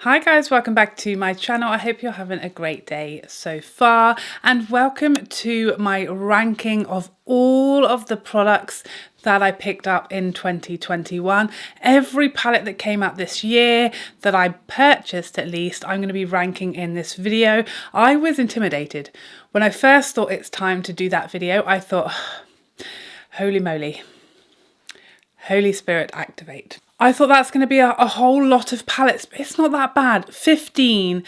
Hi guys, welcome back to my channel. I hope you're having a great day so far, and welcome to my ranking of all of the products that I picked up in 2021. Every palette that came out this year that I purchased, at least, I'm going to be ranking in this video. I was intimidated. When I first thought it's time to do that video, I thought, holy moly, Holy Spirit activate. I thought that's going to be a whole lot of palettes, but it's not that bad. 15.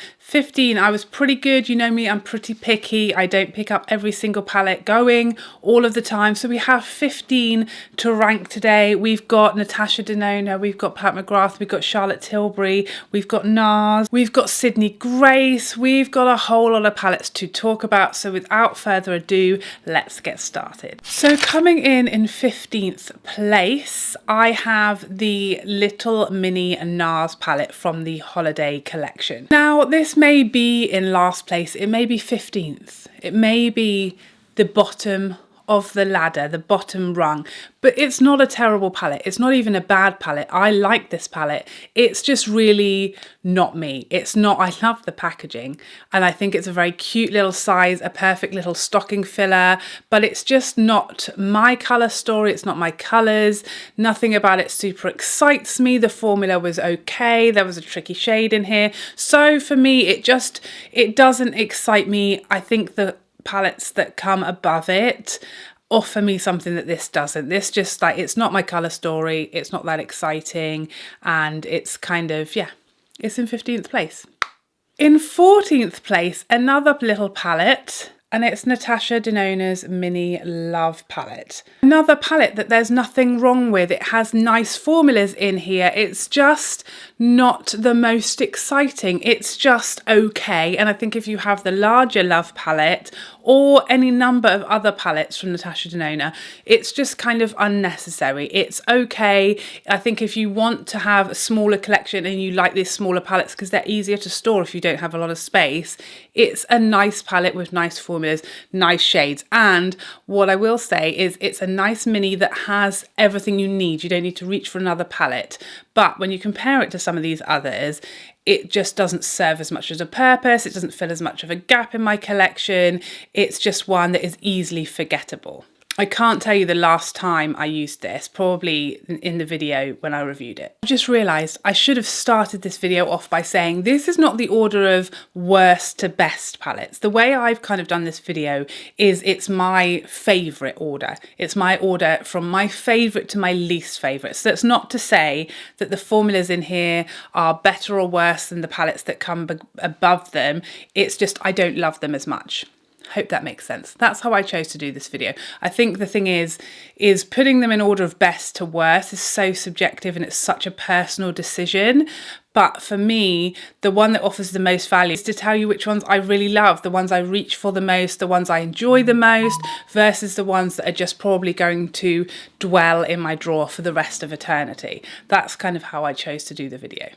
I was pretty good. You know me, I'm pretty picky. I don't pick up every single palette going all of the time. So we have 15 to rank today. We've got Natasha Denona, we've got Pat Mcgrath, we've got Charlotte Tilbury, we've got Nars, we've got Sydney Grace. We've got a whole lot of palettes to talk about. So without further ado, let's get started. So coming in 15th place, I have the Little Mini Nars palette from the holiday collection. Now this may be in last place, it may be 15th, it may be the bottom of the ladder, the bottom rung, but it's not a terrible palette. It's not even a bad palette. I like this palette. It's just really not me. It's not, I love the packaging and I think it's a very cute little size, a perfect little stocking filler, but it's just not my color story. It's not my colors. Nothing about it super excites me. The formula was okay. There was a tricky shade in here. So for me, it doesn't excite me. I think the palettes that come above it offer me something that this doesn't. This just like, it's not my color story, it's not that exciting, and it's kind of, yeah, it's in 15th place. In 14th place, another little palette, and it's Natasha Denona's Mini Love palette. Another palette that there's nothing wrong with. It has nice formulas in here. It's just not the most exciting. It's just okay. And I think if you have the larger Love palette or any number of other palettes from Natasha Denona, it's just kind of unnecessary. It's okay. I think if you want to have a smaller collection and you like these smaller palettes because they're easier to store if you don't have a lot of space, it's a nice palette with nice formulas, nice shades. And what I will say is it's a nice mini that has everything you need. You don't need to reach for another palette. But when you compare it to some of these others, it just doesn't serve as much as a purpose. It doesn't fill as much of a gap in my collection. It's just one that is easily forgettable. I can't tell you the last time I used this, probably in the video when I reviewed it. I just realised I should have started this video off by saying this is not the order of worst to best palettes. The way I've kind of done this video is it's my favourite order. It's my order from my favourite to my least favourite. So it's not to say that the formulas in here are better or worse than the palettes that come above them. It's just I don't love them as much. Hope that makes sense. That's how I chose to do this video. I think the thing is putting them in order of best to worst is so subjective and it's such a personal decision. But for me, the one that offers the most value is to tell you which ones I really love, the ones I reach for the most, the ones I enjoy the most, versus the ones that are just probably going to dwell in my drawer for the rest of eternity. That's kind of how I chose to do the video.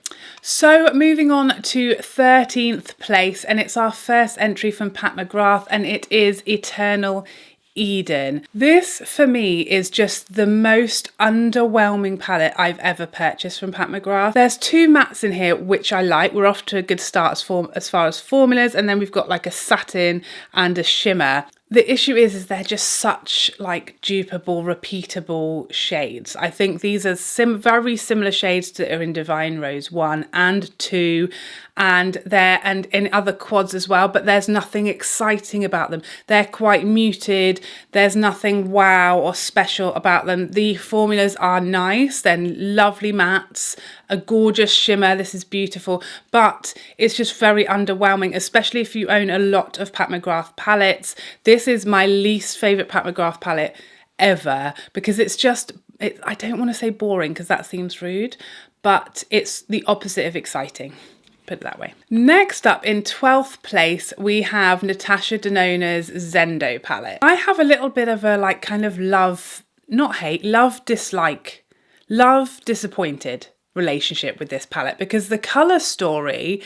So moving on to 13th place, and it's our first entry from Pat Mcgrath, and it is Eternal Eden. This for me is just the most underwhelming palette I've ever purchased from Pat Mcgrath. There's two mattes in here which I like. We're off to a good start as far as formulas, and then we've got like a satin and a shimmer. The issue is they're just such like dupable, repeatable shades. I think these are very similar shades that are in Divine Rose 1 and 2, and in other quads as well, but there's nothing exciting about them. They're quite muted. There's nothing wow or special about them. The formulas are nice. They're lovely mattes, a gorgeous shimmer. This is beautiful, but it's just very underwhelming, especially if you own a lot of Pat Mcgrath palettes. This is my least favourite Pat Mcgrath palette ever because it's just, I don't want to say boring because that seems rude, but it's the opposite of exciting. Put it that way. Next up in 12th place, we have Natasha Denona's Zendo palette. I have a little bit of a like kind of love, not hate, love dislike, love disappointed relationship with this palette, because the colour story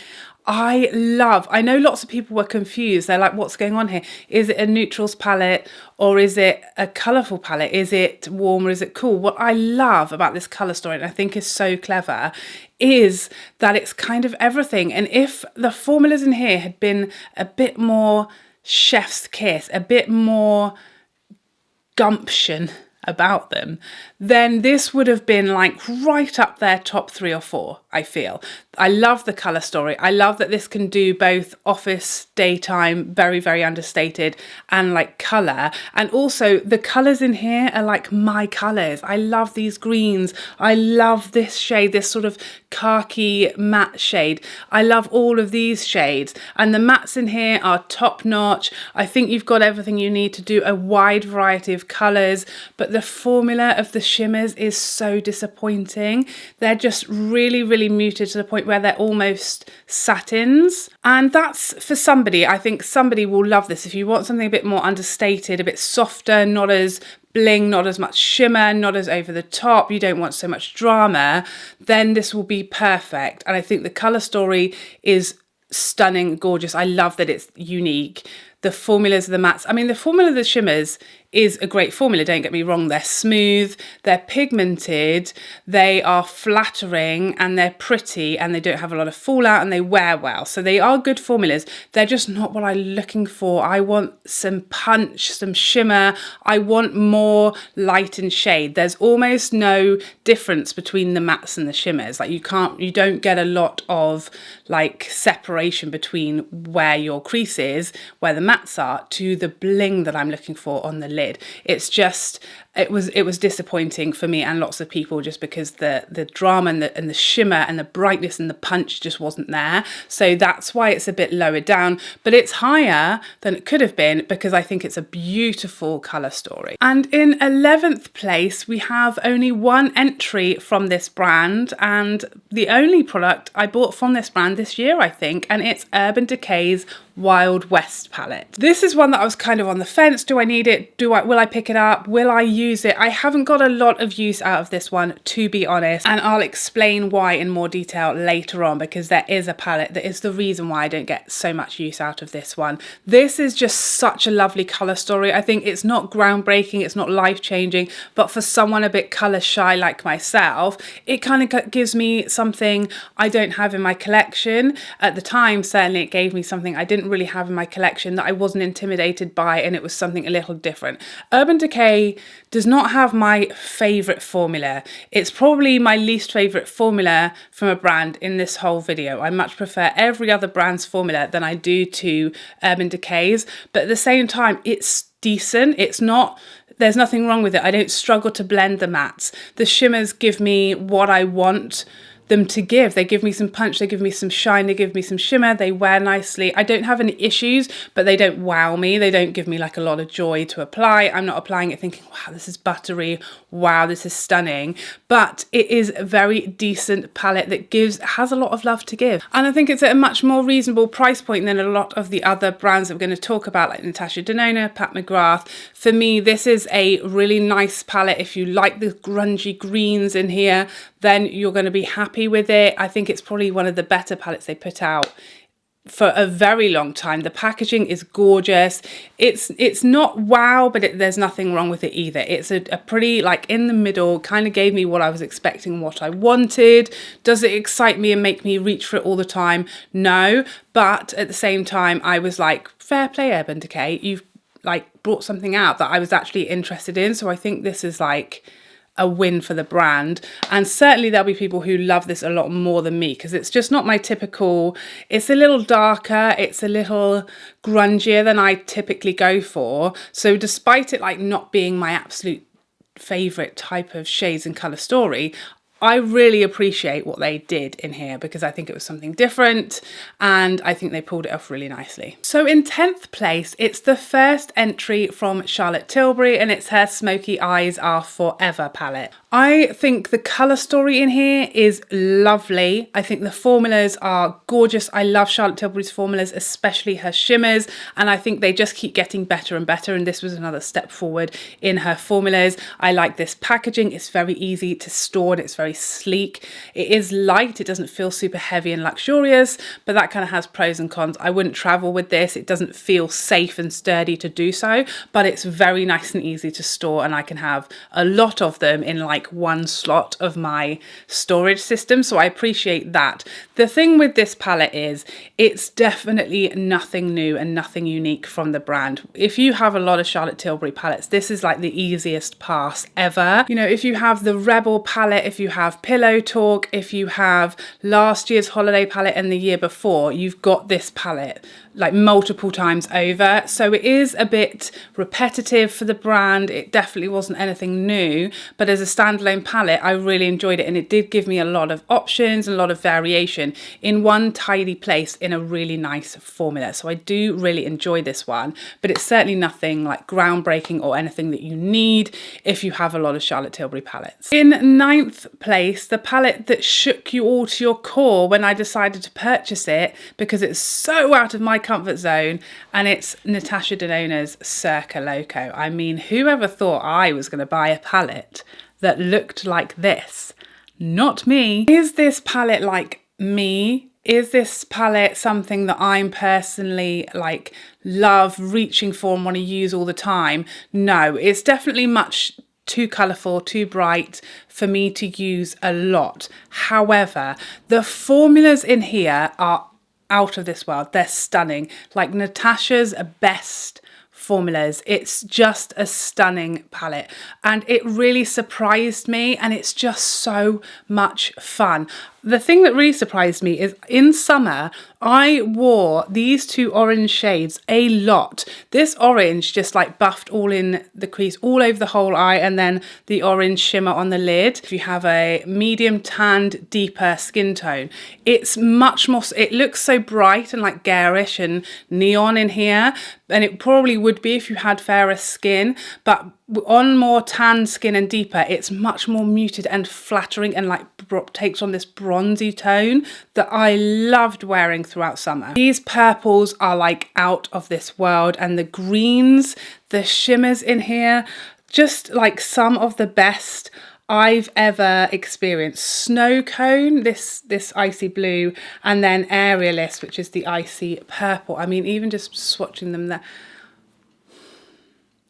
I love. I know lots of people were confused. They're like, what's going on here? Is it a neutrals palette or is it a colourful palette? Is it warm or is it cool? What I love about this colour story, and I think is so clever, is that it's kind of everything. And if the formulas in here had been a bit more chef's kiss, a bit more gumption about them, then this would have been like right up there, top 3 or 4, I feel. I love the colour story. I love that this can do both office, daytime, very, very understated, and like colour. And also the colours in here are like my colours. I love these greens. I love this shade, this sort of khaki matte shade. I love all of these shades. And the mattes in here are top notch. I think you've got everything you need to do a wide variety of colours, but the formula of the shimmers is so disappointing. They're just really, really muted to the point where they're almost satins. And that's for somebody. I think somebody will love this. If you want something a bit more understated, a bit softer, not as bling, not as much shimmer, not as over the top, you don't want so much drama, then this will be perfect. And I think the colour story is stunning, gorgeous. I love that it's unique. The formulas of the mattes, I mean, the formula of the shimmers is a great formula, don't get me wrong. They're smooth, they're pigmented, they are flattering, and they're pretty, and they don't have a lot of fallout, and they wear well. So they are good formulas. They're just not what I'm looking for. I want some punch, some shimmer. I want more light and shade. There's almost no difference between the mattes and the shimmers. Like you don't get a lot of like separation between where your crease is, where the mattes are, to the bling that I'm looking for on the lid. It's just, it was disappointing for me and lots of people, just because the drama and the shimmer and the brightness and the punch just wasn't there. So that's why it's a bit lower down, but it's higher than it could have been because I think it's a beautiful colour story. And in 11th place, we have only one entry from this brand, and the only product I bought from this brand this year, I think, and it's Urban Decay's Wild West palette. This is one that I was kind of on the fence. Do I need it? Will I pick it up? Will I use it? I haven't got a lot of use out of this one, to be honest, and I'll explain why in more detail later on, because there is a palette that is the reason why I don't get so much use out of this one. This is just such a lovely colour story. I think it's not groundbreaking, it's not life-changing, but for someone a bit colour shy like myself, it kind of gives me something I don't have in my collection. At the time, certainly it gave me something I didn't really have in my collection that I wasn't intimidated by, and it was something a little different. Urban Decay does not have my favourite formula. It's probably my least favourite formula from a brand in this whole video. I much prefer every other brand's formula than I do to Urban Decay's, but at the same time, it's decent. It's not, there's nothing wrong with it. I don't struggle to blend the mattes. The shimmers give me what I want them to give. They give me some punch, they give me some shine, they give me some shimmer, they wear nicely. I don't have any issues, but they don't wow me. They don't give me like a lot of joy to apply. I'm not applying it thinking, wow, this is buttery, wow, this is stunning. But it is a very decent palette that has a lot of love to give. And I think it's at a much more reasonable price point than a lot of the other brands that we're going to talk about, like Natasha, Denona, Pat Mcgrath. For me, this is a really nice palette. If you like the grungy greens in here, then you're going to be happy with it. I think it's probably one of the better palettes they put out for a very long time. The packaging is gorgeous. It's not wow, but there's nothing wrong with it either. It's a pretty like in the middle, kind of gave me what I was expecting, what I wanted. Does it excite me and make me reach for it all the time? No, but at the same time, I was like, fair play, Urban Decay. You've like brought something out that I was actually interested in. So I think this is like a win for the brand, and certainly there'll be people who love this a lot more than me, because it's just not my typical. It's a little darker, it's a little grungier than I typically go for. So despite it like not being my absolute favorite type of shades and color story, I really appreciate what they did in here, because I think it was something different and I think they pulled it off really nicely. So in 10th place, it's the first entry from Charlotte Tilbury, and it's her Smoky Eyes Are Forever palette. I think the colour story in here is lovely. I think the formulas are gorgeous. I love Charlotte Tilbury's formulas, especially her shimmers, and I think they just keep getting better and better, and this was another step forward in her formulas. I like this packaging. It's very easy to store and it's very very sleek. It is light, it doesn't feel super heavy and luxurious, but that kind of has pros and cons. I wouldn't travel with this. It doesn't feel safe and sturdy to do so, but it's very nice and easy to store, and I can have a lot of them in like one slot of my storage system, so I appreciate that. The thing with this palette is it's definitely nothing new and nothing unique from the brand. If you have a lot of Charlotte Tilbury palettes, this is like the easiest pass ever. You know, if you have the Rebel palette, if you have Pillow Talk, if you have last year's holiday palette and the year before, you've got this palette like multiple times over. So it is a bit repetitive for the brand. It definitely wasn't anything new, but as a standalone palette, I really enjoyed it, and it did give me a lot of options and a lot of variation in one tidy place in a really nice formula. So I do really enjoy this one, but it's certainly nothing like groundbreaking or anything that you need if you have a lot of Charlotte Tilbury palettes. In ninth place, the palette that shook you all to your core when I decided to purchase it because it's so out of my comfort zone, and it's Natasha Denona's Circo Loco. I mean, whoever thought I was going to buy a palette that looked like this? Not me. Is this palette like me? Is this palette something that I'm personally like love reaching for and want to use all the time? No, it's definitely much too colourful, too bright for me to use a lot. However, the formulas in here are out of this world. They're stunning. Like Natasha's best formulas. It's just a stunning palette, and it really surprised me, and it's just so much fun. The thing that really surprised me is in summer, I wore these two orange shades a lot. This orange just like buffed all in the crease, all over the whole eye, and then the orange shimmer on the lid. If you have a medium tanned, deeper skin tone, it's much more, it looks so bright and like garish and neon in here, and it probably would be if you had fairer skin, but on more tan skin and deeper, it's much more muted and flattering and like takes on this bronzy tone that I loved wearing throughout summer. These purples are like out of this world, and the greens, the shimmers in here, just like some of the best I've ever experienced. Snow Cone, this icy blue, and then Aerialist, which is the icy purple. I mean, even just swatching them there,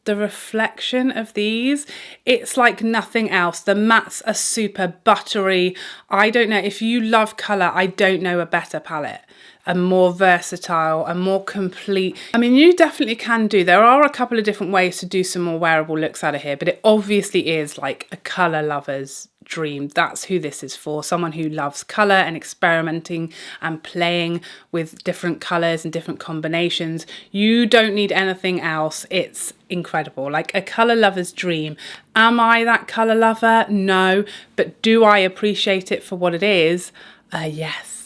the reflection of these, it's like nothing else. The mattes are super buttery. I don't know, if you love colour, I don't know a better palette. A more versatile, a more complete. I mean, you definitely can do. There are a couple of different ways to do some more wearable looks out of here, but it obviously is like a colour lover's dream. That's who this is for. Someone who loves colour and experimenting and playing with different colours and different combinations. You don't need anything else. It's incredible. Like a colour lover's dream. Am I that colour lover? No. But do I appreciate it for what it is? Yes.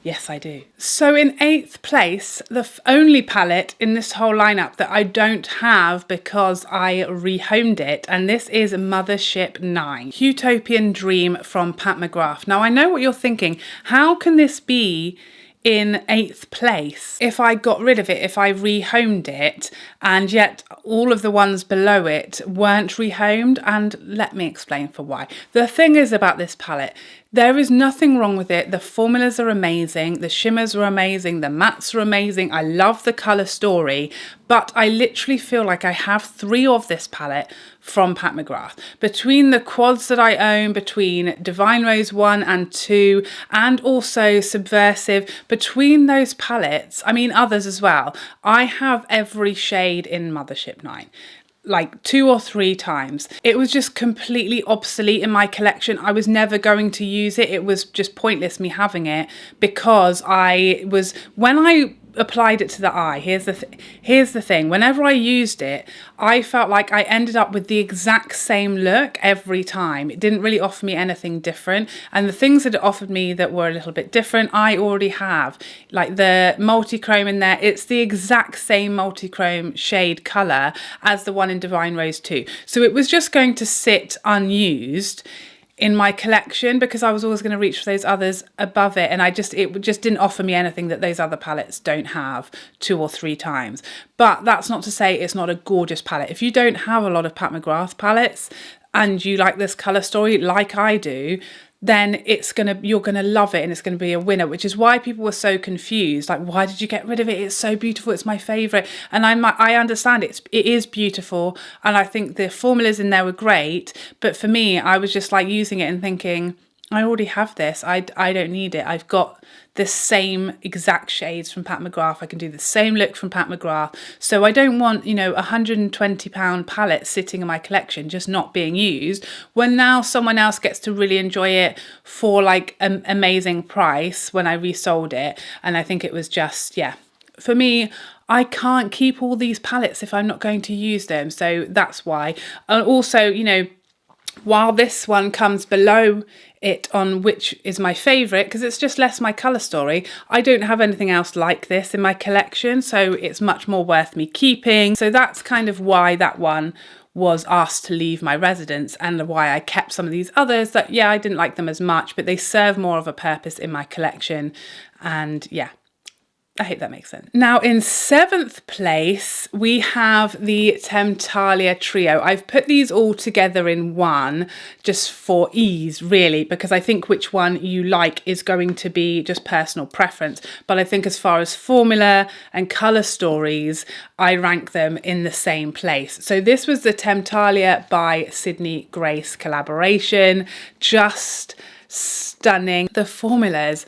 Yes, I do. So in 8th place, the only palette in this whole lineup that I don't have because I rehomed it, and this is Mothership 9, Huetopian Dream from Pat Mcgrath. Now I know what you're thinking, how can this be in 8th place if I got rid of it, if I rehomed it, and yet all of the ones below it weren't rehomed? And let me explain for why. The thing is about this palette, there is nothing wrong with it. The formulas are amazing, the shimmers are amazing, the mattes are amazing. I love the colour story, but I literally feel like I have 3 of this palette from Pat Mcgrath. Between the quads that I own, between Divine Rose 1 and 2, and also Subversive, between those palettes, I mean others as well, I have every shade in Mothership 9. Like 2 or 3 times. It was just completely obsolete in my collection. I was never going to use it. It was just pointless me having it, because when I applied it to the eye, here's the thing, whenever I used it, I felt like I ended up with the exact same look every time. It didn't really offer me anything different, and the things that it offered me that were a little bit different, I already have. Like the multi-chrome in there, it's the exact same multi-chrome shade colour as the one in Divine Rose 2. So it was just going to sit unused in my collection because I was always going to reach for those others above it, and it just didn't offer me anything that those other palettes don't have 2 or 3 times. But that's not to say it's not a gorgeous palette. If you don't have a lot of Pat Mcgrath palettes and you like this colour story like I do, then you're gonna love it and it's gonna be a winner, which is why people were so confused. Like, why did you get rid of it? It's so beautiful, it's my favorite. And I understand it is beautiful, and I think the formulas in there were great, but for me, I was just like using it and thinking, I already have this. I don't need it. I've got the same exact shades from Pat Mcgrath. I can do the same look from Pat Mcgrath. So I don't want, you know, £120 palette sitting in my collection just not being used, when now someone else gets to really enjoy it for like an amazing price when I resold it. And I think it was just, yeah, for me, I can't keep all these palettes if I'm not going to use them. So that's why. And also, you know, while this one comes below it on which is my favourite, because it's just less my colour story, I don't have anything else like this in my collection, so it's much more worth me keeping. So that's kind of why that one was asked to leave my residence, and why I kept some of these others that, yeah, I didn't like them as much, but they serve more of a purpose in my collection. And yeah, I hope that makes sense. Now in 7th place, we have the Temtalia Trio. I've put these all together in one just for ease, really, because I think which one you like is going to be just personal preference. But I think as far as formula and colour stories, I rank them in the same place. So this was the Temptalia by Sydney Grace collaboration. Just stunning. The formulas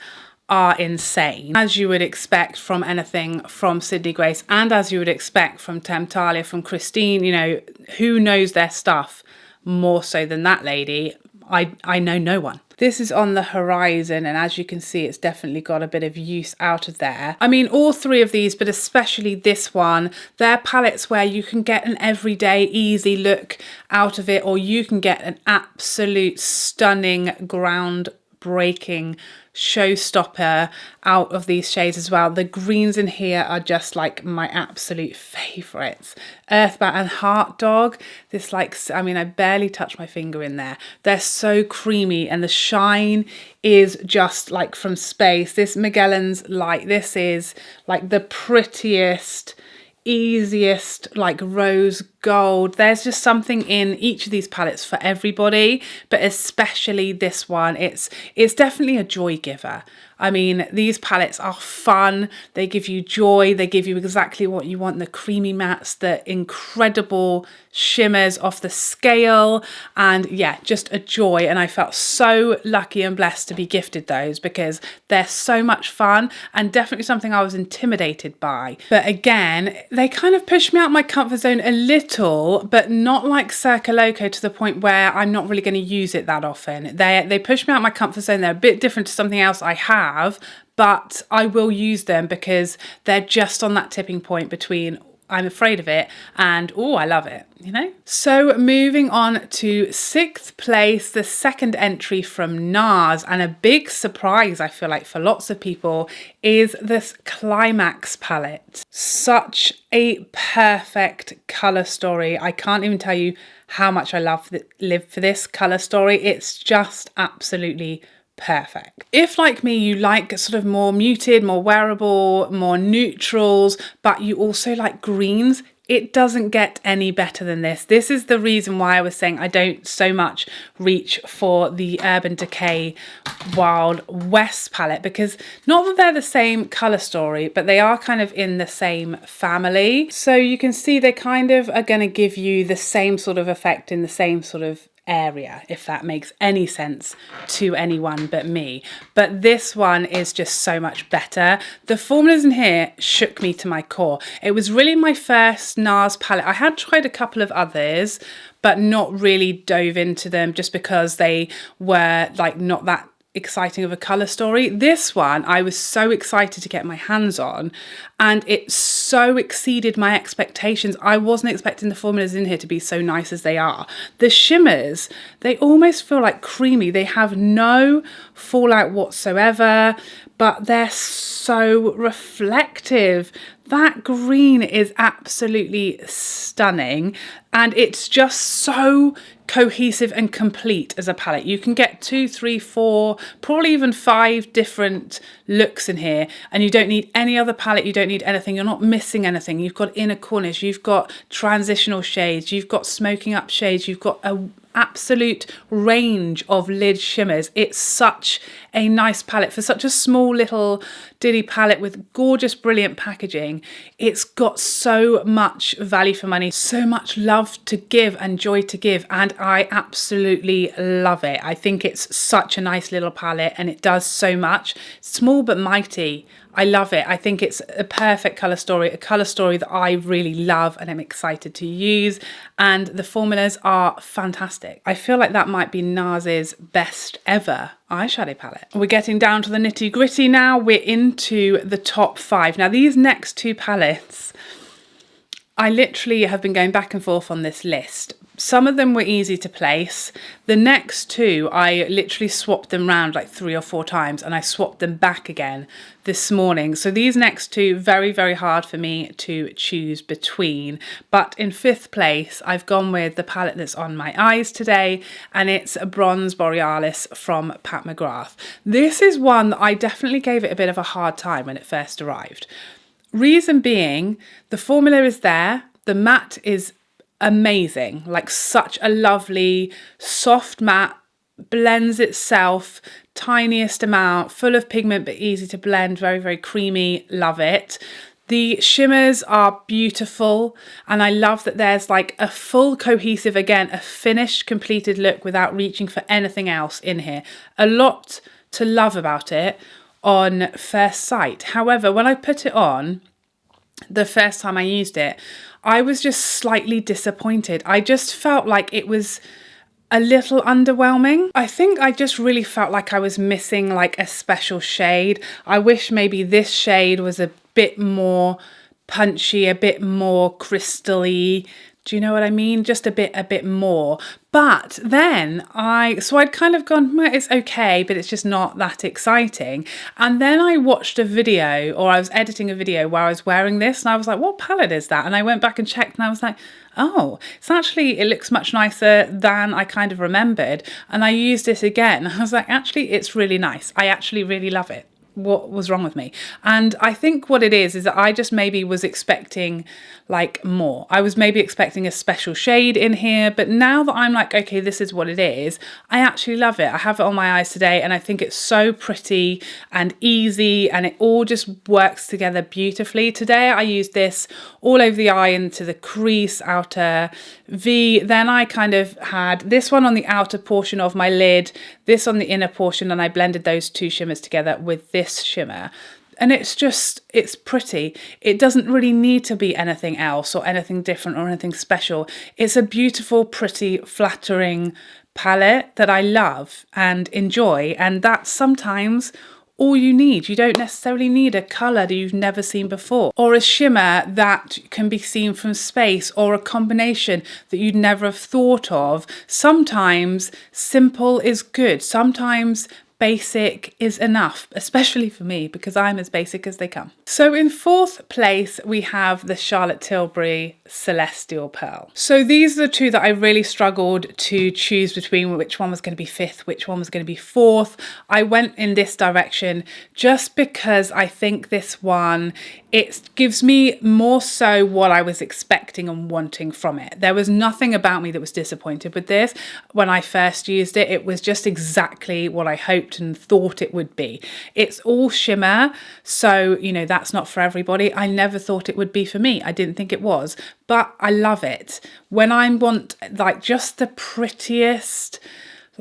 are insane, as you would expect from anything from Sydney Grace, and as you would expect from Temptalia, from Christine. You know, who knows their stuff more so than that lady? I know no one. This is on the horizon, and as you can see, it's definitely got a bit of use out of there. I mean, all three of these, but especially this one, they're palettes where you can get an everyday easy look out of it, or you can get an absolute stunning groundbreaking showstopper out of these shades as well. The greens in here are just like my absolute favorites. Earthbound and Heart Dog, this like, I mean, I barely touch my finger in there. They're so creamy, and the shine is just like from space. This Magellan's Light, this is like the prettiest, easiest, like rose gold. There's just something in each of these palettes for everybody, but especially this one. It's definitely a joy giver. I mean, these palettes are fun. They give you joy. They give you exactly what you want. The creamy mattes, the incredible shimmers off the scale, and yeah, just a joy. And I felt so lucky and blessed to be gifted those, because they're so much fun and definitely something I was intimidated by. But again, they kind of pushed me out my comfort zone a little, but not like Circo Loco to the point where I'm not really going to use it that often. They push me out my comfort zone. They're a bit different to something else I have, but I will use them because they're just on that tipping point between I'm afraid of it and oh, I love it, you know? So moving on to 6th place, the second entry from Nars, and a big surprise, I feel like, for lots of people, is this Climax palette. Such a perfect colour story. I can't even tell you how much I live for this colour story. It's just absolutely perfect. If, like me, you like sort of more muted, more wearable, more neutrals, but you also like greens, it doesn't get any better than this. This is the reason why I was saying I don't so much reach for the Urban Decay Wild West palette, because not that they're the same colour story, but they are kind of in the same family. So you can see they kind of are going to give you the same sort of effect in the same sort of area, if that makes any sense to anyone but me. But this one is just so much better. The formulas in here shook me to my core. It was really my first Nars palette. I had tried a couple of others, but not really dove into them just because they were like not that exciting of a colour story. This one I was so excited to get my hands on, and it so exceeded my expectations. I wasn't expecting the formulas in here to be so nice as they are. The shimmers, they almost feel like creamy. They have no fallout whatsoever, but they're so reflective. That green is absolutely stunning, and it's just so cohesive and complete as a palette. You can get 2, 3, 4, probably even 5 different looks in here, and you don't need any other palette. You don't need anything. You're not missing anything. You've got inner corners, you've got transitional shades, you've got smoking up shades, you've got a absolute range of lid shimmers. It's such a nice palette for such a small little dilly palette with gorgeous, brilliant packaging. It's got so much value for money, so much love to give and joy to give, and I absolutely love it. I think it's such a nice little palette and it does so much. Small but mighty. I love it. I think it's a perfect colour story, a colour story that I really love and I'm excited to use. And the formulas are fantastic. I feel like that might be Nars's best ever eyeshadow palette. We're getting down to the nitty gritty now. We're into the top 5. Now these next 2 palettes, I literally have been going back and forth on this list. Some of them were easy to place. The next 2, I literally swapped them around like 3 or 4 times and I swapped them back again this morning. So these next 2, very, very hard for me to choose between. But in 5th place, I've gone with the palette that's on my eyes today, and it's a Bronze Borealis from Pat Mcgrath. This is one that I definitely gave it a bit of a hard time when it first arrived. Reason being, the formula is there, the matte is amazing, like such a lovely soft matte, blends itself, tiniest amount, full of pigment but easy to blend, very, very creamy, love it. The shimmers are beautiful, and I love that there's like a full cohesive, again, a finished, completed look without reaching for anything else in here. A lot to love about it on first sight. However, when I put it on, the first time I used it, I was just slightly disappointed. I just felt like it was a little underwhelming. I think I just really felt like I was missing like a special shade. I wish maybe this shade was a bit more punchy, a bit more crystally. Do you know what I mean? Just a bit more. But then I'd kind of gone, well, it's okay, but it's just not that exciting. And then I watched a video, or I was editing a video where I was wearing this, and I was like, what palette is that? And I went back and checked, and I was like, oh, it looks much nicer than I kind of remembered. And I used it again. I was like, actually, it's really nice. I actually really love it. What was wrong with me? And I think what it is that I just maybe was expecting like more. I was maybe expecting a special shade in here, but now that I'm like, okay, this is what it is, I actually love it. I have it on my eyes today and I think it's so pretty and easy, and it all just works together beautifully. Today I used this all over the eye into the crease, outer V. Then I kind of had this one on the outer portion of my lid, this on the inner portion, and I blended those 2 shimmers together with this shimmer. And it's pretty. It doesn't really need to be anything else or anything different or anything special. It's a beautiful, pretty, flattering palette that I love and enjoy. And that's sometimes all you need. You don't necessarily need a colour that you've never seen before, or a shimmer that can be seen from space, or a combination that you'd never have thought of. Sometimes simple is good. Sometimes basic is enough, especially for me, because I'm as basic as they come. So in 4th place, we have the Charlotte Tilbury Celestial Pearl. So these are the 2 that I really struggled to choose between which one was going to be 5th, which one was going to be 4th. I went in this direction just because I think this one, it gives me more so what I was expecting and wanting from it. There was nothing about me that was disappointed with this. When I first used it, it was just exactly what I hoped and thought it would be. It's all shimmer, so you know that's not for everybody. I never thought it would be for me. I didn't think it was, but I love it. When I want like just the prettiest,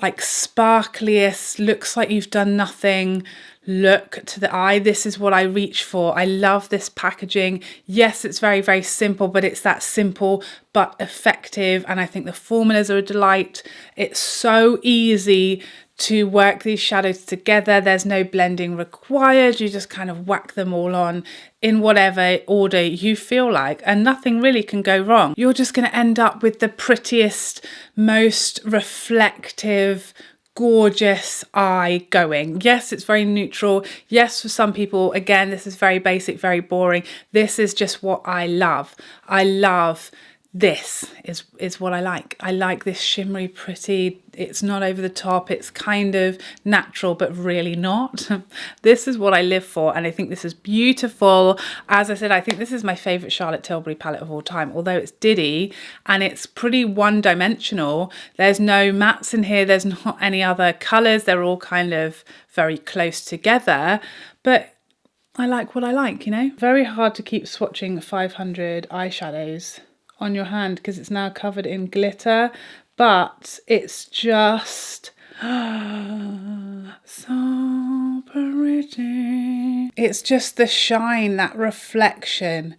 like sparkliest, looks like you've done nothing look to the eye, this is what I reach for. I love this packaging. Yes, it's very, very simple, but it's that simple but effective, and I think the formulas are a delight. It's so easy to work these shadows together. There's no blending required. You just kind of whack them all on in whatever order you feel like, and nothing really can go wrong. You're just going to end up with the prettiest, most reflective, gorgeous eye going. Yes, it's very neutral. Yes, for some people, again, this is very basic, very boring. This is just what I love. I love this is what I like. I like this shimmery, pretty, it's not over the top, it's kind of natural, but really not. This is what I live for, and I think this is beautiful. As I said, I think this is my favourite Charlotte Tilbury palette of all time, although it's Diddy, and it's pretty one-dimensional. There's no mattes in here, there's not any other colours, they're all kind of very close together, but I like what I like, you know? Very hard to keep swatching 500 eyeshadows on your hand because it's now covered in glitter, but it's just so pretty. It's just the shine, that reflection.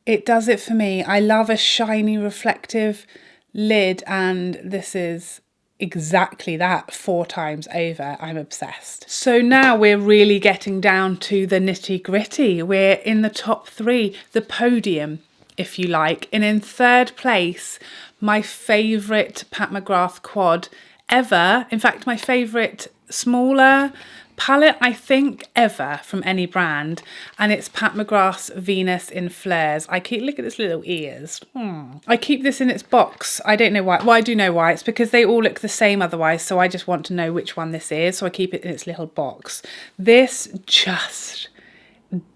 It does it for me. I love a shiny reflective lid, and this is exactly that 4 times over. I'm obsessed. So now we're really getting down to the nitty gritty. We're in the top 3, the podium, if you like. And in 3rd place, my favourite Pat Mcgrath quad ever. In fact, my favourite smaller palette, I think, ever from any brand. And it's Pat Mcgrath's Venus in Fleurs. I keep, look at its little ears. I keep this in its box. I don't know why. Well, I do know why. It's because they all look the same otherwise. So I just want to know which one this is. So I keep it in its little box. This just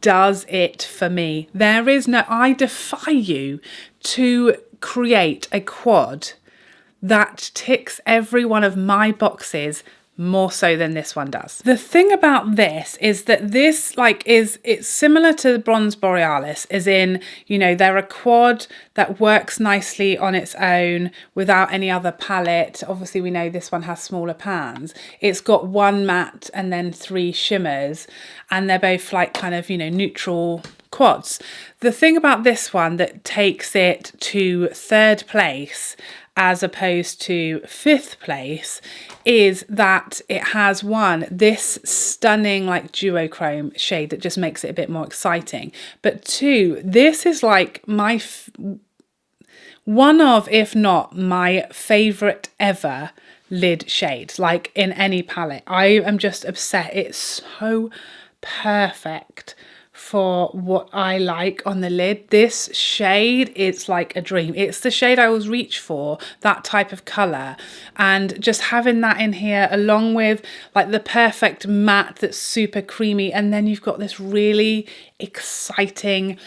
does it for me. There is no, I defy you to create a quad that ticks every one of my boxes more so than this one does. The thing about this is that this it's similar to the Bronze Borealis, as in, you know, they're a quad that works nicely on its own without any other palette. Obviously we know this one has smaller pans. It's got 1 matte and then 3 shimmers, and they're both like kind of, you know, neutral quads. The thing about this one that takes it to 3rd place as opposed to 5th place is that it has this stunning like duochrome shade that just makes it a bit more exciting, but 2, this is like my one of, if not my favorite ever lid shade, like in any palette. I am just obsessed. It's so perfect for what I like on the lid. This shade, it's like a dream. It's the shade I always reach for, that type of colour, and just having that in here along with like the perfect matte that's super creamy, and then you've got this really exciting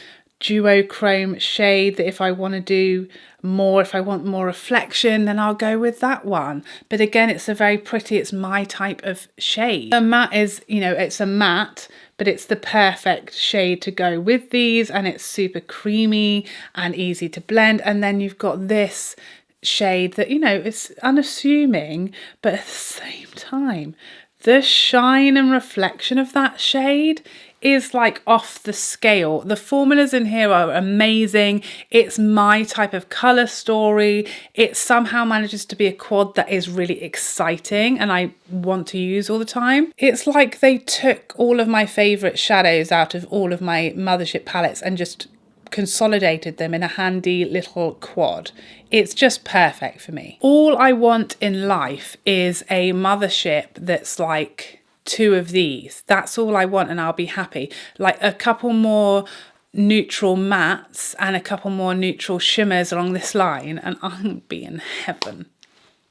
duochrome shade that if I want to do more, if I want more reflection, then I'll go with that one. But again, it's a very pretty, it's my type of shade. The matte is, you know, it's a matte, but it's the perfect shade to go with these, and it's super creamy and easy to blend. And then you've got this shade that, you know, it's unassuming, but at the same time, the shine and reflection of that shade is like off the scale. The formulas in here are amazing. It's my type of colour story. It somehow manages to be a quad that is really exciting and I want to use all the time. It's like they took all of my favourite shadows out of all of my Mothership palettes and just consolidated them in a handy little quad. It's just perfect for me. All I want in life is a Mothership that's like 2 of these. That's all I want and I'll be happy. Like a couple more neutral mattes and a couple more neutral shimmers along this line and I'll be in heaven.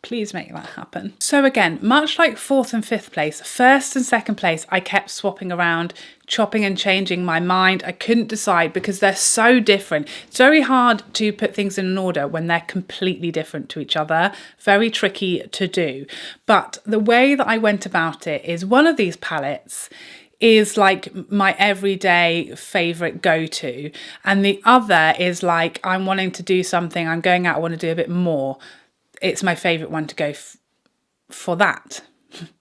Please make that happen. So again, much like 4th and 5th place, 1st and 2nd place, I kept swapping around, chopping and changing my mind. I couldn't decide because they're so different. It's very hard to put things in an order when they're completely different to each other. Very tricky to do. But the way that I went about it is one of these palettes is like my everyday favorite go-to. And the other is like, I'm wanting to do something, I'm going out, I want to do a bit more. It's my favourite one to go for that.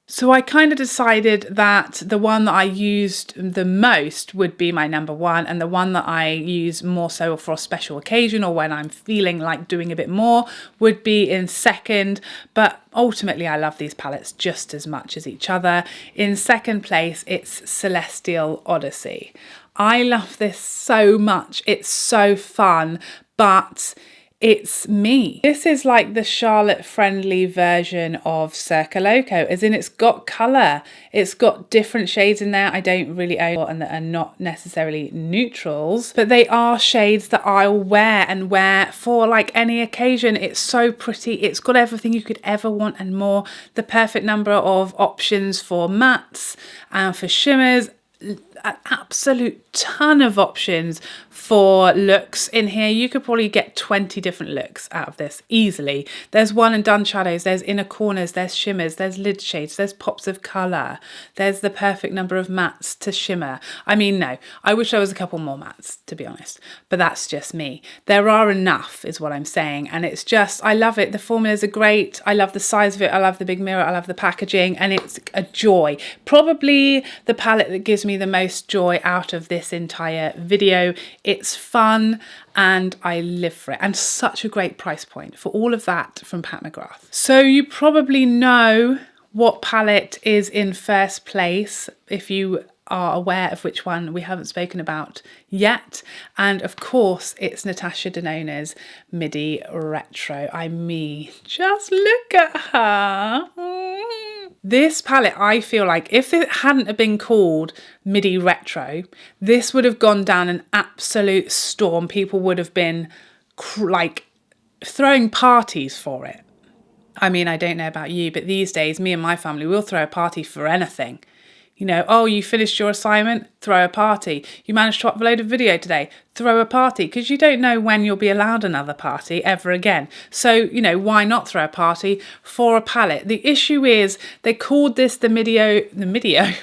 So I kind of decided that the one that I used the most would be my number 1, and the one that I use more so for a special occasion or when I'm feeling like doing a bit more would be in 2nd. But ultimately I love these palettes just as much as each other. In 2nd place, it's Celestial Odyssey. I love this so much. It's so fun, but it's me. This is like the Charlotte friendly version of Circo Loco, as in it's got colour. It's got different shades in there I don't really own and that are not necessarily neutrals, but they are shades that I'll wear and wear for like any occasion. It's so pretty. It's got everything you could ever want and more. The perfect number of options for mattes and for shimmers. An absolute ton of options for looks in here. You could probably get 20 different looks out of this easily. There's one and done shadows, there's inner corners, there's shimmers, there's lid shades, there's pops of colour, there's the perfect number of mattes to shimmer. I mean, no, I wish there was a couple more mattes, to be honest, but that's just me. There are enough is what I'm saying, and it's just, I love it. The formulas are great. I love the size of it. I love the big mirror. I love the packaging, and it's a joy. Probably the palette that gives me the most joy out of this entire video. It's fun and I live for it, and such a great price point for all of that from Pat Mcgrath. So you probably know what palette is in first place if you are aware of which one we haven't spoken about yet, and of course it's Natasha Denona's Midi Retro. I mean, just look at her. This palette, I feel like if it hadn't have been called Midi Retro, this would have gone down an absolute storm. People would have been like throwing parties for it. I mean, I don't know about you, but these days, me and my family will throw a party for anything. You know, oh, you finished your assignment? Throw a party. You managed to upload a video today? Throw a party, because you don't know when you'll be allowed another party ever again. So, you know, why not throw a party for a palette? The issue is they called this the Midio.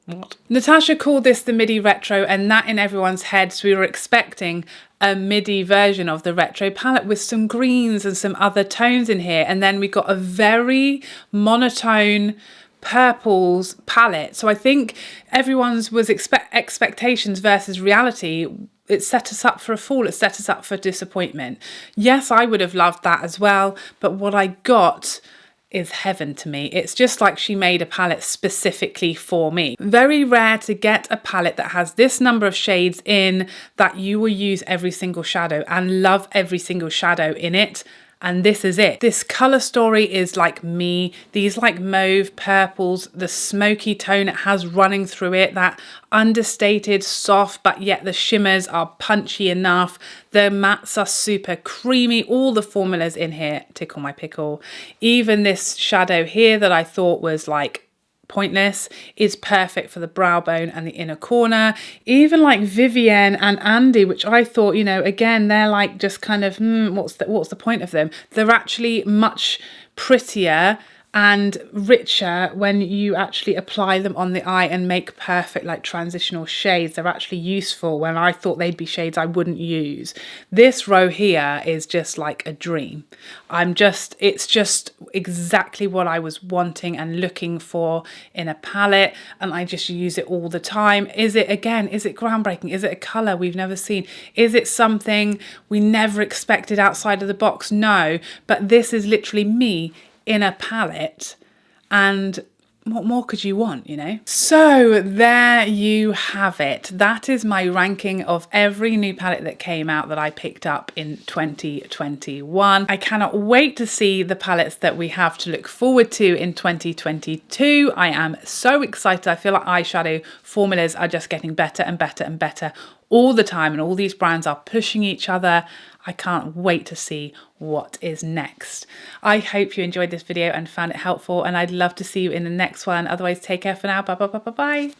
What? Natasha called this the Midi Retro, and that in everyone's heads, we were expecting a Midi version of the Retro palette with some greens and some other tones in here. And then we got a very monotone purples palette. So I think everyone's was expectations versus reality. It set us up for a fall. It set us up for disappointment. Yes, I would have loved that as well. But what I got is heaven to me. It's just like she made a palette specifically for me. Very rare to get a palette that has this number of shades in that you will use every single shadow and love every single shadow in it. And this is it. This colour story is like me. These like mauve purples, the smoky tone it has running through it, that understated, soft, but yet the shimmers are punchy enough. The mattes are super creamy. All the formulas in here tickle my pickle. Even this shadow here that I thought was like pointless is perfect for the brow bone and the inner corner. Even like Vivienne and Andy, which I thought, you know, again, they're like just kind of what's the point of them? They're actually much prettier and richer when you actually apply them on the eye and make perfect like transitional shades. They're actually useful when I thought they'd be shades I wouldn't use. This row here is just like a dream. It's just exactly what I was wanting and looking for in a palette, and I just use it all the time. Is it groundbreaking? Is it a colour we've never seen? Is it something we never expected outside of the box? No, but this is literally me in a palette, and what more could you want, you know? So there you have it. That is my ranking of every new palette that came out that I picked up in 2021. I cannot wait to see the palettes that we have to look forward to in 2022. I am so excited. I feel like eyeshadow formulas are just getting better and better and better all the time, and all these brands are pushing each other. I can't wait to see what is next. I hope you enjoyed this video and found it helpful, and I'd love to see you in the next one. Otherwise, take care for now. Bye, bye, bye, bye, bye.